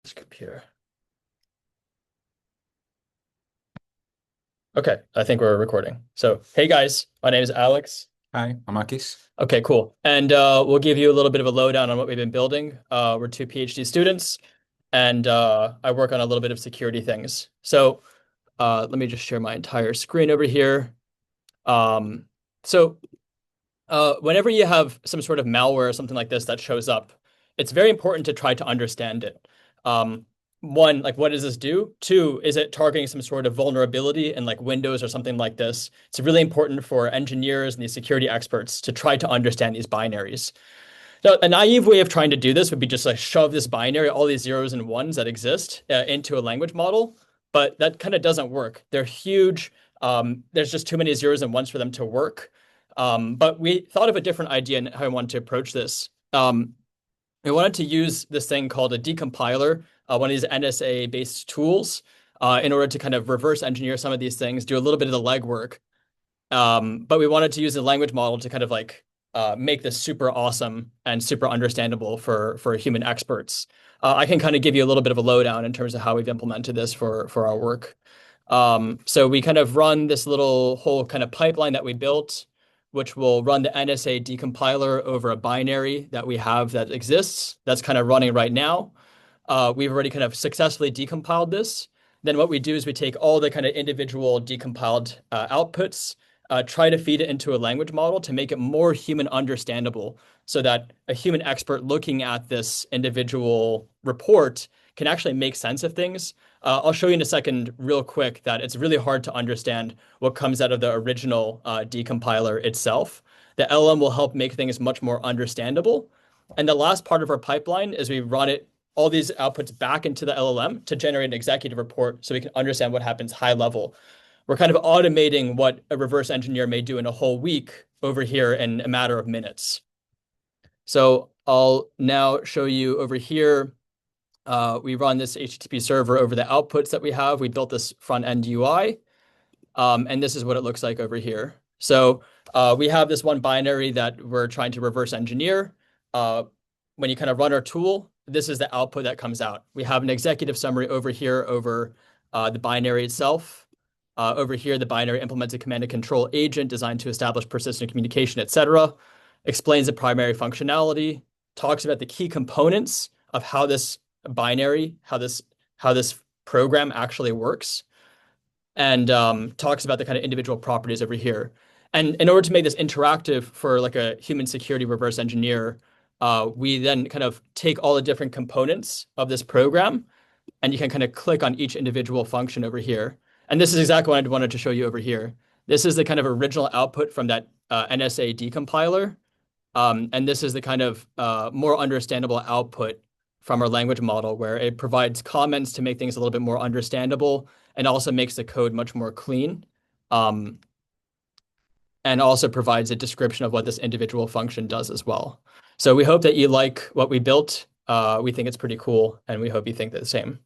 This computer. Okay, I think we're recording. So, hey guys, my name is Alex. Hi, I'm Akis. Okay, cool. And we'll give you a little bit of a lowdown on what we've been building. We're two PhD students, and I work on a little bit of security things. So, let me just share my entire screen over here. Um, so, whenever you have some sort of malware or something like this that shows up, it's very important to try to understand it. Um, One, like, what does this do? Two, is it targeting some sort of vulnerability in like Windows or something like this? It's really important for engineers and these security experts to try to understand these binaries. Now, a naive way of trying to do this would be just like shove this binary, all these zeros and ones that exist, into a language model, but that kind of doesn't work. They're huge. There's just too many zeros and ones for them to work. But we thought of a different idea and how we wanted to approach this. We wanted to use this thing called a decompiler, one of these NSA-based tools, in order to kind of reverse engineer some of these things, do a little bit of the legwork. But we wanted to use a language model to kind of like make this super awesome and super understandable for human experts. I can kind of give you a little bit of a lowdown in terms of how we've implemented this for our work. So we kind of run this little whole kind of pipeline that we built, which will run the NSA decompiler over a binary that we have that exists. That's kind of running right now. We've already kind of successfully decompiled this. Then what we do is we take all the kind of individual decompiled outputs, try to feed it into a language model to make it more human understandable so that a human expert looking at this individual report can actually make sense of things. I'll show you in a second real quick that it's really hard to understand what comes out of the original decompiler itself. The LLM will help make things much more understandable. And the last part of our pipeline is we run it all these outputs back into the LLM to generate an executive report so we can understand what happens high level. We're kind of automating what a reverse engineer may do in a whole week over here in a matter of minutes. So I'll now show you over here. We run this HTTP server over the outputs that we have. We built this front end UI, and this is what it looks like over here. So we have this one binary that we're trying to reverse engineer. When you kind of run our tool, this is the output that comes out. We have an executive summary over here over the binary itself. Over here, the binary implements a command and control agent designed to establish persistent communication, etc. Explains the primary functionality, talks about the key components of how this binary, how this program actually works, and talks about the kind of individual properties over here. And in order to make this interactive for like a human security reverse engineer, we then kind of take all the different components of this program, and you can kind of click on each individual function over here. And this is exactly what I wanted to show you over here. This is the kind of original output from that NSA decompiler. And this is the kind of more understandable output from our language model, where it provides comments to make things a little bit more understandable and also makes the code much more clean. And also provides a description of what this individual function does as well. So we hope that you like what we built. We think it's pretty cool, and we hope you think the same.